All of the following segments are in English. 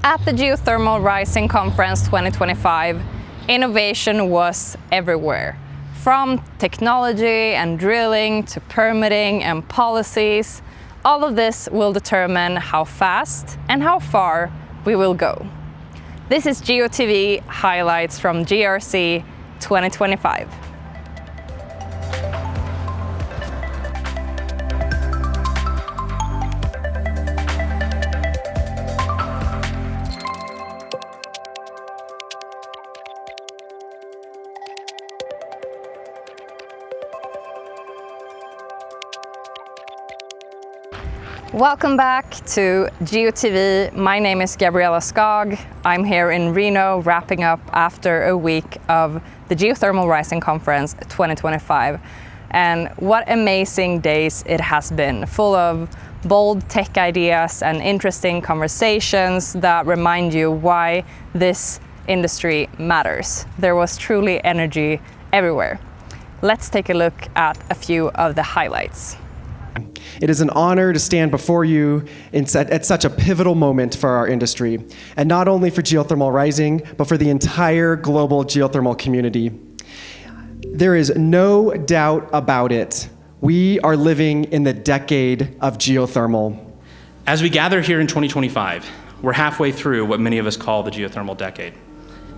At the Geothermal Rising Conference 2025, innovation was everywhere. From technology and drilling to permitting and policies, all of this will determine how fast and how far we will go. This is GeoTV highlights from GRC 2025. Welcome back to GeoTV. My name is Gabriella Skog. I'm here in Reno wrapping up after a week of the Geothermal Rising Conference 2025. And what amazing days it has been, full of bold tech ideas and interesting conversations that remind you why this industry matters. There was truly energy everywhere. Let's take a look at a few of the highlights. It is an honor to stand before you at such a pivotal moment for our industry, and not only for Geothermal Rising, but for the entire global geothermal community. There is no doubt about it. We are living in the decade of geothermal. As we gather here in 2025, we're halfway through what many of us call the geothermal decade.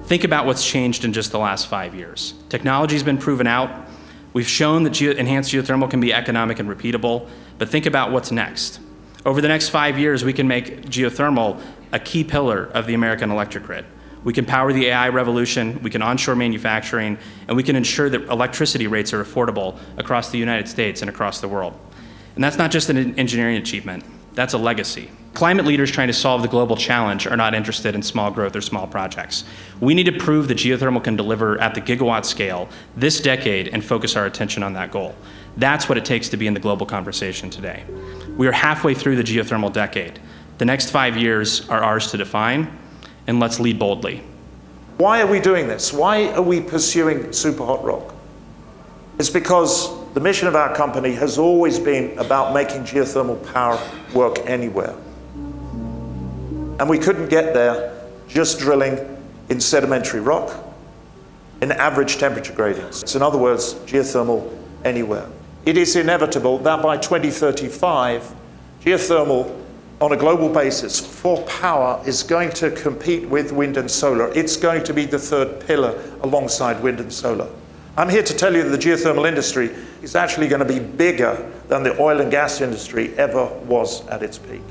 Think about what's changed in just the last 5 years. Technology's been proven out. We've shown that enhanced geothermal can be economic and repeatable, but think about what's next. Over the next 5 years, we can make geothermal a key pillar of the American electric grid. We can power the AI revolution, we can onshore manufacturing, and we can ensure that electricity rates are affordable across the United States and across the world. And that's not just an engineering achievement, that's a legacy. Climate leaders trying to solve the global challenge are not interested in small growth or small projects. We need to prove that geothermal can deliver at the gigawatt scale this decade and focus our attention on that goal. That's what it takes to be in the global conversation today. We are halfway through the geothermal decade. The next 5 years are ours to define, and let's lead boldly. Why are we doing this? Why are we pursuing superhot rock? It's because the mission of our company has always been about making geothermal power work anywhere. And we couldn't get there just drilling in sedimentary rock, in average temperature gradients. So in other words, geothermal anywhere. It is inevitable that by 2035, geothermal on a global basis for power is going to compete with wind and solar. It's going to be the third pillar alongside wind and solar. I'm here to tell you that the geothermal industry is actually going to be bigger than the oil and gas industry ever was at its peak.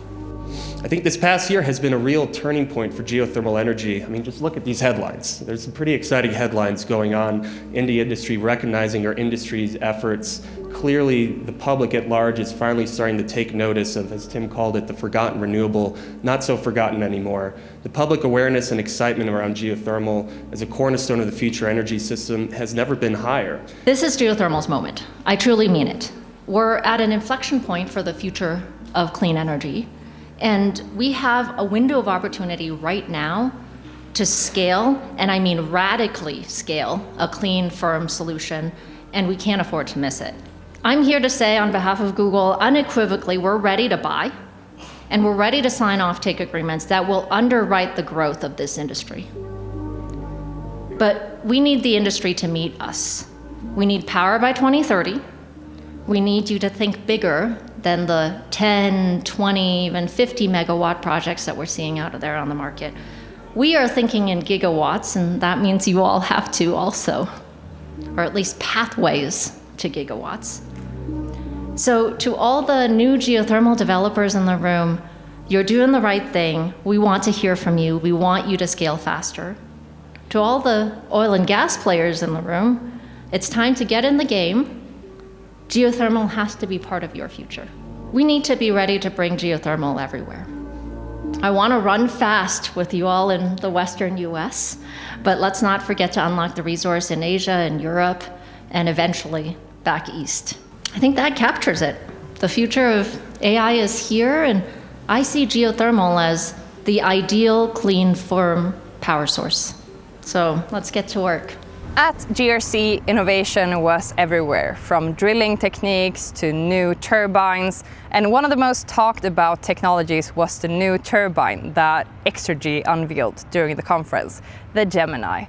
I think this past year has been a real turning point for geothermal energy. I mean, just look at these headlines. There's some pretty exciting headlines going on in the industry, recognizing our industry's efforts. Clearly, the public at large is finally starting to take notice of, as Tim called it, the forgotten renewable, not so forgotten anymore. The public awareness and excitement around geothermal as a cornerstone of the future energy system has never been higher. This is geothermal's moment. I truly mean it. We're at an inflection point for the future of clean energy. And we have a window of opportunity right now to scale, and I mean radically scale, a clean, firm solution, and we can't afford to miss it. I'm here to say on behalf of Google, unequivocally, we're ready to buy, and we're ready to sign off-take agreements that will underwrite the growth of this industry. But we need the industry to meet us. We need power by 2030. We need you to think bigger than the 10, 20, even 50 megawatt projects that we're seeing out there on the market. We are thinking in gigawatts, and that means you all have to also, or at least pathways to gigawatts. So to all the new geothermal developers in the room, you're doing the right thing. We want to hear from you. We want you to scale faster. To all the oil and gas players in the room, it's time to get in the game. Geothermal has to be part of your future. We need to be ready to bring geothermal everywhere. I want to run fast with you all in the Western US, but let's not forget to unlock the resource in Asia and Europe, and eventually back east. I think that captures it. The future of AI is here, and I see geothermal as the ideal, clean, firm power source. So let's get to work. At GRC, innovation was everywhere, from drilling techniques to new turbines, and one of the most talked about technologies was the new turbine that Exergy unveiled during the conference, the Gemini.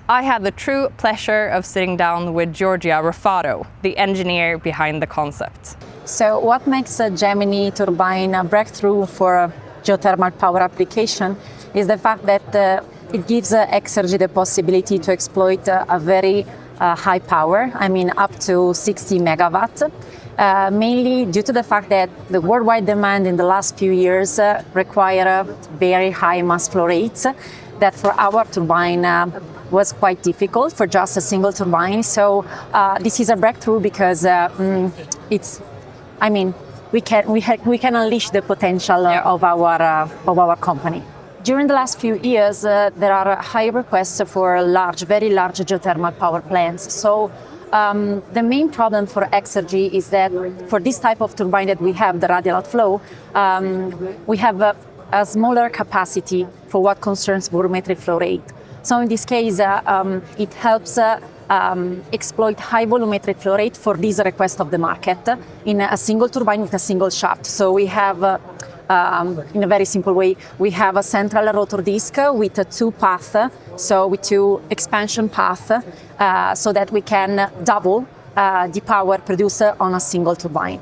I had the true pleasure of sitting down with Giorgia Ruffato, the engineer behind the concept. So what makes a Gemini turbine a breakthrough for a geothermal power application is the fact that it gives Exergy the possibility to exploit a very high power, up to 60 megawatt, mainly due to the fact that the worldwide demand in the last few years require very high mass flow rates that for our turbine was quite difficult for just a single turbine. So this is a breakthrough because we can unleash the potential of our company. During the last few years, there are high requests for very large geothermal power plants. So the main problem for Exergy is that for this type of turbine that we have, the radial outflow, we have a smaller capacity for what concerns volumetric flow rate. So in this case, it helps exploit high volumetric flow rate for this request of the market in a single turbine with a single shaft. So we have in a very simple way, we have a central rotor disc with two paths, so with two expansion paths, so that we can double the power produced on a single turbine.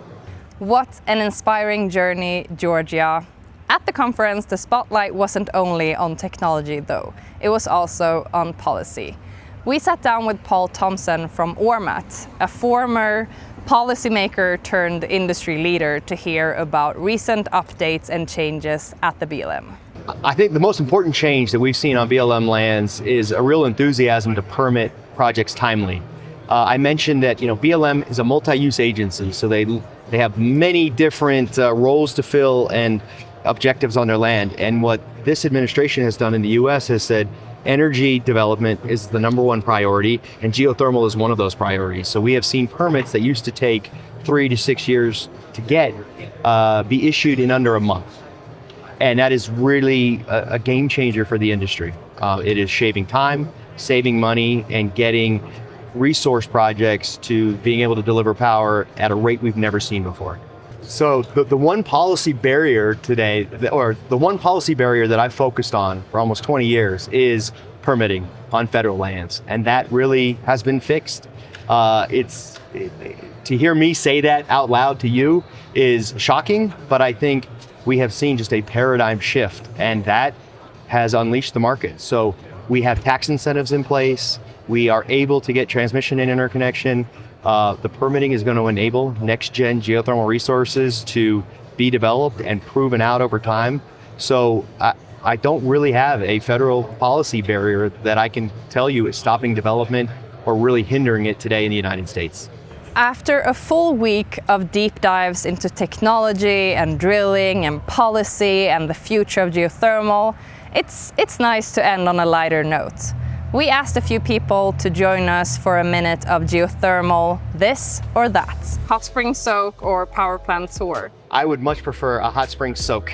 What an inspiring journey, Giorgia. At the conference, the spotlight wasn't only on technology though, it was also on policy. We sat down with Paul Thomsen from Ormat, a former policymaker turned industry leader, to hear about recent updates and changes at the BLM. I think the most important change that we've seen on BLM lands is a real enthusiasm to permit projects timely. I mentioned that BLM is a multi-use agency, so they have many different roles to fill and objectives on their land. And what this administration has done in the US has said energy development is the number one priority, and geothermal is one of those priorities. So we have seen permits that used to take 3 to 6 years to get be issued in under a month. And that is really a game changer for the industry. It is shaving time, saving money, and getting resource projects to being able to deliver power at a rate we've never seen before. So the one policy barrier today, or the one policy barrier that I've focused on for almost 20 years is permitting on federal lands. And that really has been fixed. To hear me say that out loud to you is shocking, but I think we have seen just a paradigm shift, and that has unleashed the market. So we have tax incentives in place. We are able to get transmission and interconnection. The permitting is going to enable next-gen geothermal resources to be developed and proven out over time. So I don't really have a federal policy barrier that I can tell you is stopping development or really hindering it today in the United States. After a full week of deep dives into technology and drilling and policy and the future of geothermal, it's nice to end on a lighter note. We asked a few people to join us for a minute of geothermal, this or that. Hot spring soak or power plant tour? I would much prefer a hot spring soak.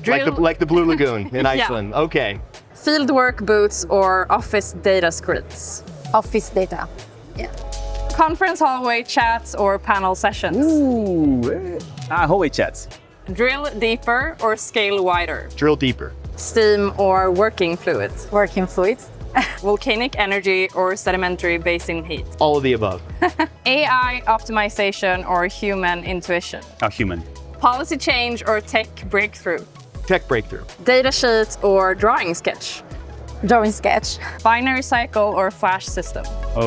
Like the Blue Lagoon in Iceland. Yeah. Okay. Fieldwork boots or office data scripts? Office data, yeah. Conference hallway chats or panel sessions? Hallway chats. Drill deeper or scale wider? Drill deeper. Steam or working fluids? Working fluids. Volcanic energy or sedimentary basin heat? All of the above. AI optimization or human intuition? Human. Policy change or tech breakthrough? Tech breakthrough. Data sheet or drawing sketch? Drawing sketch. Binary cycle or flash system?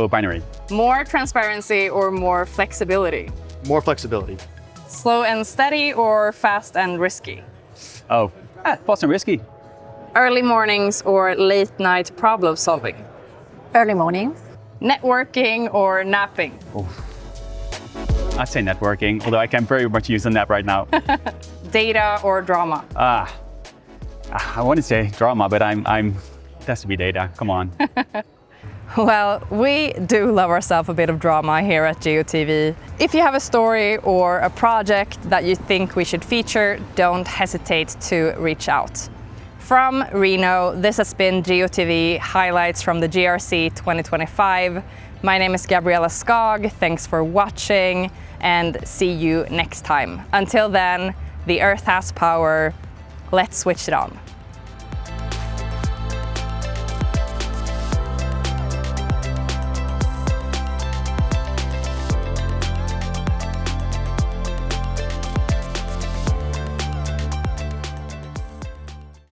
Binary. More transparency or more flexibility? More flexibility. Slow and steady or fast and risky? Fast and risky. Early mornings or late night problem solving? Early morning. Networking or napping? I'd say networking, although I can very much use a nap right now. Data or drama? I want to say drama, but it has to be data. Come on. Well, we do love ourselves a bit of drama here at GeoTV. If you have a story or a project that you think we should feature, don't hesitate to reach out. From Reno, this has been GeoTV highlights from the GRC 2025. My name is Gabriella Skog. Thanks for watching and see you next time. Until then, the Earth has power. Let's switch it on.